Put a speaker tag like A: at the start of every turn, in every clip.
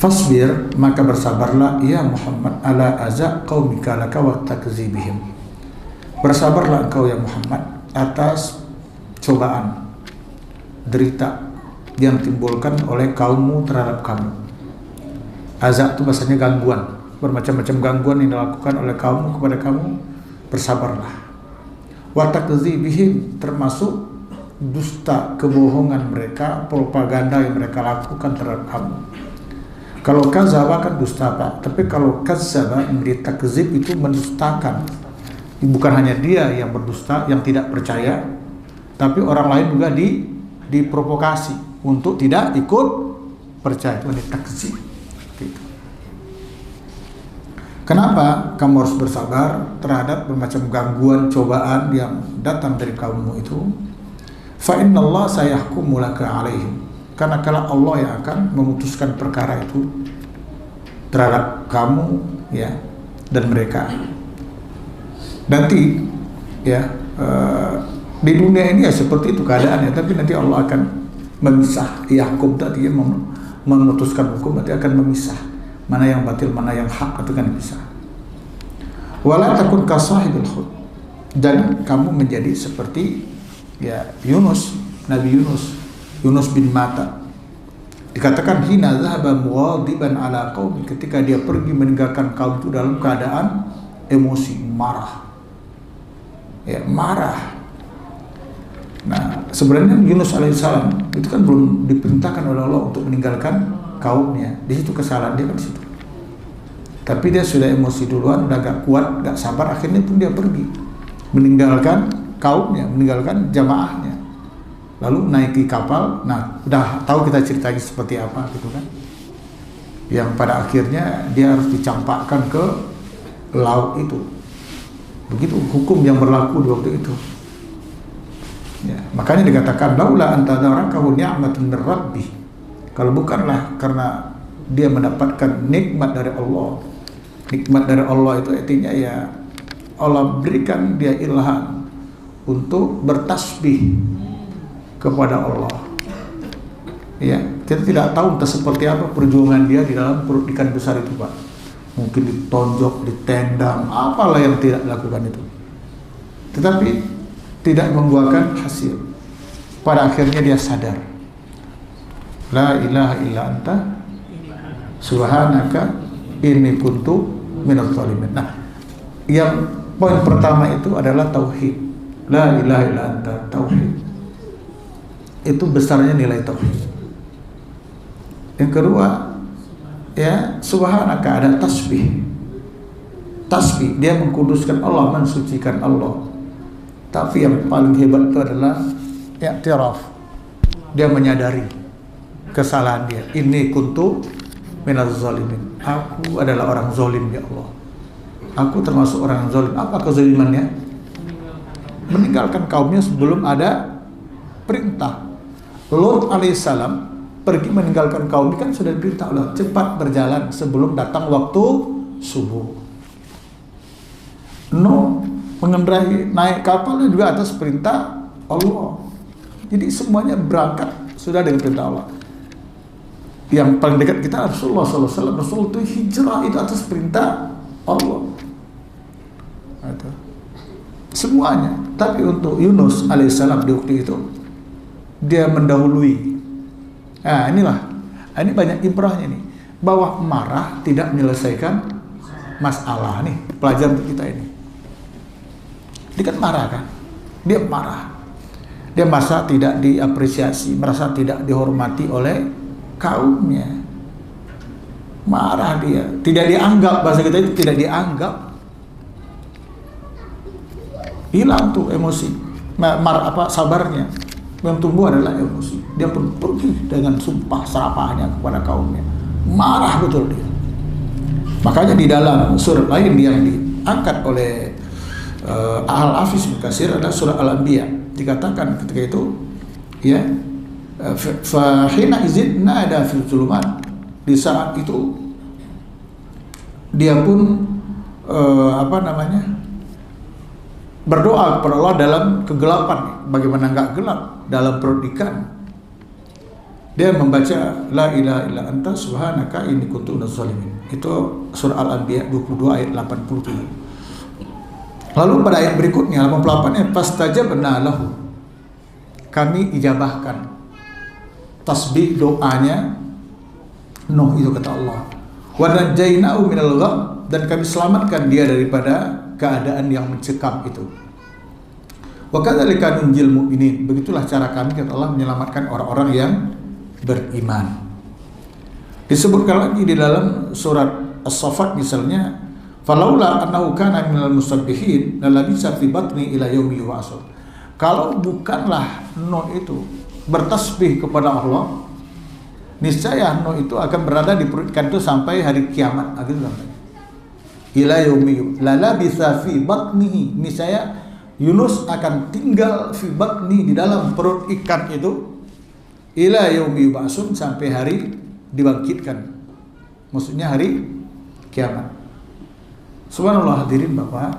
A: Fasbir, maka bersabarlah ya Muhammad ala aza qaumika laka wa takzibihim. Bersabarlah engkau ya Muhammad atas cobaan, derita yang timbulkan oleh kaummu terhadap kamu. Aza itu bahasanya gangguan, bermacam-macam gangguan yang dilakukan oleh kaummu kepada kamu. Bersabarlah. Wa takzibihim, termasuk dusta, kebohongan mereka, propaganda yang mereka lakukan terhadap kamu. Kalau kazaba kan dusta, Pak. Tapi kalau kazaba, menjadi takzib itu mendustakan. Bukan hanya dia yang berdusta, yang tidak percaya, tapi orang lain juga diprovokasi untuk tidak ikut percaya. Itu menjadi takzib. Gitu. Kenapa kamu harus bersabar terhadap bermacam gangguan, cobaan yang datang dari kaummu itu? Fa innallaha sayahkumu laka alaihim. Karena kalau Allah yang akan memutuskan perkara itu terhadap kamu, ya, dan mereka. Nanti, ya, di dunia ini ya seperti itu keadaannya. Tapi nanti Allah akan memisah. Yahkum tadi memutuskan hukum, nanti akan memisah mana yang batil, mana yang hak, itu kan bisa. Wala takun kasahibul hut. Dan kamu menjadi seperti, ya, Yunus, Nabi Yunus bin Matta. Dikatakan hina zahaba mughadiban ala qaumi, ketika dia pergi meninggalkan kaum itu dalam keadaan emosi, marah. Ya, marah. Nah, sebenarnya Yunus alaihissalam itu kan belum diperintahkan oleh Allah untuk meninggalkan kaumnya. Di situ kesalahan dia kan di situ. Tapi dia sudah emosi duluan, udah gak kuat, gak sabar, akhirnya pun dia pergi meninggalkan kaumnya, meninggalkan jamaahnya. Lalu naiki kapal. Nah, udah tahu kita ceritanya seperti apa gitu kan. Yang pada akhirnya dia harus dicampakkan ke laut itu. Begitu hukum yang berlaku di waktu itu. Ya, makanya dikatakan laula anta darakahu ni'matun min rabbih. Kalau bukanlah karena dia mendapatkan nikmat dari Allah. Nikmat dari Allah itu artinya ya Allah berikan dia ilham untuk bertasbih kepada Allah. Ya, kita tidak tahu entah seperti apa perjuangan dia di dalam perut ikan besar itu, Pak. Mungkin ditonjok, ditendang, apalah yang tidak dilakukan itu. Tetapi tidak membuahkan hasil. Pada akhirnya dia sadar. La ilaha illa anta subhanaka inni kuntu minadh dhalimin. Nah, yang poin pertama itu adalah tauhid. La ilaha illa anta, tauhid. Itu besarnya nilai tauhid. Yang kedua, ya, subhanaka, ada tasbih. Tasbih, dia mengkuduskan Allah, mensucikan Allah. Tapi yang paling hebat itu adalah i'tiraf. Dia menyadari kesalahan dia. Inni kuntu minadz zalimin. Aku adalah orang zalim ya Allah. Aku termasuk orang zalim. Apa kezalimannya? Meninggalkan kaumnya sebelum ada perintah. Lut alaihissalam pergi meninggalkan kaum ini kan sudah diperintah Allah cepat berjalan sebelum datang waktu subuh. Nuh mengendarai naik kapalnya juga atas perintah Allah. Jadi semuanya berangkat sudah dengan perintah Allah. Yang paling dekat kita Rasulullah SAW. Rasul itu hijrah itu atas perintah Allah. Itu semuanya. Tapi untuk Yunus alaihissalam di waktu itu dia mendahului. Nah, ini banyak ibrahnya nih, bahwa marah tidak menyelesaikan masalah nih, pelajaran untuk kita ini. Dia kan marah kan, dia marah, dia merasa tidak diapresiasi, merasa tidak dihormati oleh kaumnya, marah dia, tidak dianggap, bahasa kita itu tidak dianggap, hilang tuh emosi, sabarnya. Yang tumbuh adalah emosi. Dia pun pergi dengan sumpah serapahnya kepada kaumnya. Marah betul dia. Makanya di dalam surat lain yang diangkat oleh Al-Hafiz Ibnu Katsir adalah surah Al-Anbiya. Dikatakan ketika itu, ya, fa hina izin nada fil zulumat. Di saat itu dia pun berdoa kepada Allah dalam kegelapan. Bagaimana enggak gelap dalam perut ikan. dia membaca la ilaha illa anta subhanaka inni kuntu minaz zalimin. Itu surah Al-Anbiya 22 ayat 87. Lalu pada ayat berikutnya 88-nya fastajabna lahu. Kami ijabahkan tasbih doanya Nuh itu kata Allah. Wa najainahu minal gham, dan kami selamatkan dia daripada keadaan yang mencekam itu. Wa kadzalika nunjil mu'minin. Begitulah cara kami kata Allah menyelamatkan orang-orang yang beriman. Disebutkan lagi di dalam surat As-Saffat misalnya, falaula annahu kana minal musabbihin lalabisa fi batni ila yaumi yub'atsun. Kalau bukanlah Nuh itu bertasbih kepada Allah, niscaya Nuh itu akan berada di perut ikan itu sampai hari kiamat. Gitu sampai ila yaumi lalabisa fi batnihi, niscaya Yunus akan tinggal fi batni di dalam perut ikan itu ila yaumi yub'atsun, sampai hari dibangkitkan, maksudnya hari kiamat. Subhanallah, hadirin Bapak,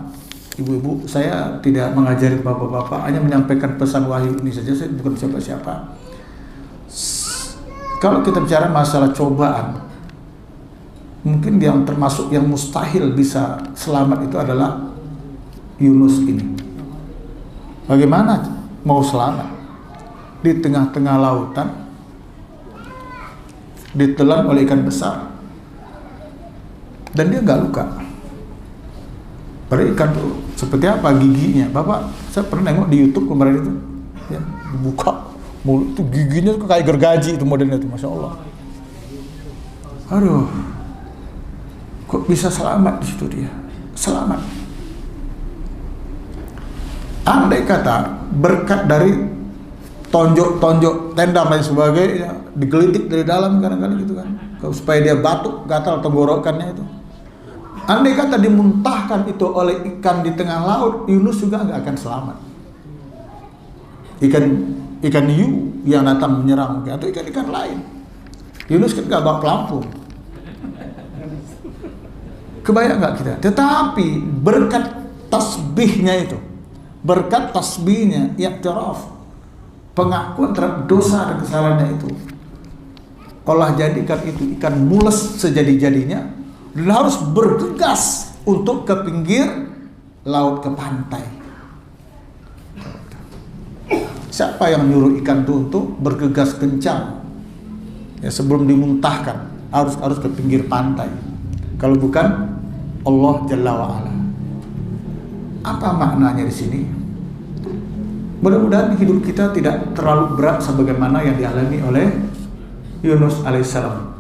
A: Ibu-ibu, saya tidak mengajari Bapak-bapak, hanya menyampaikan pesan wahyu ini saja, saya bukan siapa-siapa. Kalau kita bicara masalah cobaan, mungkin yang termasuk yang mustahil bisa selamat itu adalah Yunus ini. Bagaimana mau selamat? Di tengah-tengah lautan, ditelan oleh ikan besar, dan dia nggak luka. Pada ikan itu seperti apa giginya? Bapak, saya pernah nengok di YouTube kemarin itu, ya, dibuka mulut itu giginya kayak gergaji itu modelnya itu, masya Allah. Aduh, kok bisa selamat di situ dia? Selamat. Andai kata berkat dari tonjok-tonjok tenda dan sebagainya digelitik dari dalam kadang-kadang gitu kan, supaya dia batuk, gatal tenggorokannya itu. Andai kata dimuntahkan itu oleh ikan di tengah laut, Yunus juga nggak akan selamat. Ikan hiu yang datang menyerang, atau ikan-ikan lain. Yunus kan nggak bawa pelampung. Kebayang nggak kita? Tetapi berkat tasbihnya itu, berkat tasbihnya, i'tiraf, pengakuan terhadap dosa dan kesalahannya itu, Allah jadikan itu ikan mules sejadi-jadinya, dan harus bergegas untuk ke pinggir laut, ke pantai. Siapa yang nyuruh ikan itu untuk bergegas kencang? Ya, sebelum dimuntahkan harus ke pinggir pantai. Kalau bukan Allah Jalla wa'ala. Apa maknanya di sini? Mudah-mudahan hidup kita tidak terlalu berat sebagaimana yang dialami oleh Yunus alaihissalam.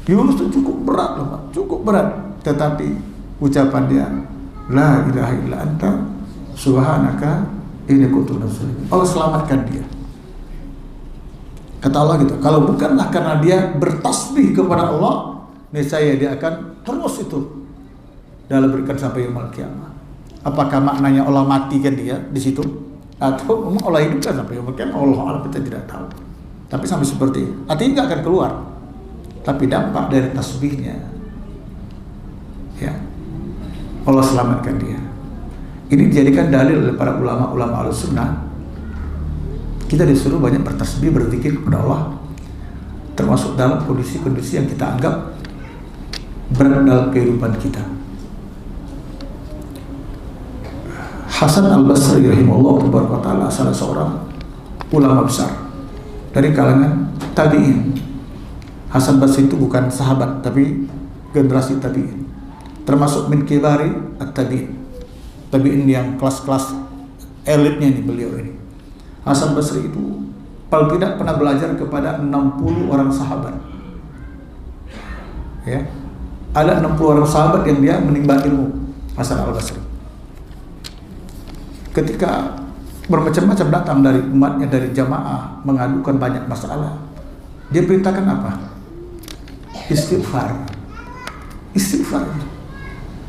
A: Yunus itu cukup berat loh Pak, cukup berat. Tetapi ucapan dia, la ilaha illa anta subhanaka inni kuntu minaz zalimin, Allah selamatkan dia. Kata Allah gitu, kalau bukanlah karena dia bertasbih kepada Allah, niscaya dia akan terus itu dalam berikan sampai yaumul kiamah. Apakah maknanya Allah matikan dia di situ, atau Allah hidupkan sampai yaumul kiamah? Allah kita tidak tahu. Tapi sampai seperti itu, artinya nggak akan keluar. Tapi dampak dari tasbihnya, ya, Allah selamatkan dia. Ini dijadikan dalil oleh para ulama-ulama Ahlussunnah. Kita disuruh banyak bertasbih, berzikir kepada Allah, termasuk dalam kondisi-kondisi yang kita anggap berat dalam kehidupan kita. Hasan Al-Basri rahimahullah taala salah seorang ulama besar dari kalangan tabi'in. Hasan Basri itu bukan sahabat, tapi generasi tabi'in, termasuk min kibari at-tabi'in, tabi'in yang kelas-kelas elitnya ini beliau ini. Hasan Basri itu paling tidak pernah belajar kepada 60 orang sahabat. Ya, ada 60 orang sahabat yang dia menimba ilmu Hasan Al-Basri. Ketika bermacam-macam datang dari umatnya, dari jamaah mengadukan banyak masalah, dia perintahkan apa? Istighfar. Istighfar.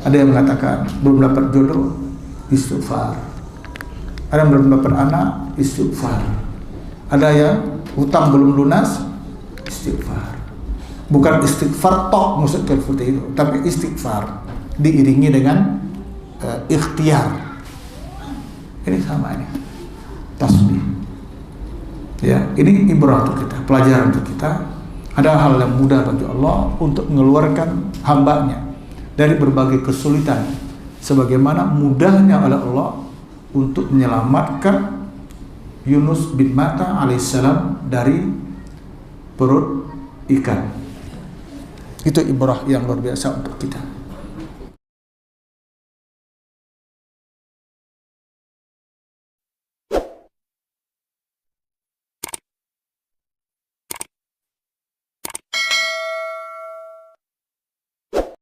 A: Ada yang mengatakan belum dapat jodoh, istighfar. Ada yang belum dapat anak, istighfar. Ada yang hutang belum lunas, istighfar. Bukan istighfar tok maksudnya seperti itu, tapi istighfar diiringi dengan ikhtiar. Ini sama ini, tasbih. Ya, ini ibrah untuk kita, pelajaran untuk kita. Ada hal yang mudah bagi Allah untuk mengeluarkan hambanya dari berbagai kesulitan, sebagaimana mudahnya oleh Allah untuk menyelamatkan Yunus bin Matta alaihissalam dari perut ikan. Itu ibrah yang luar biasa untuk kita.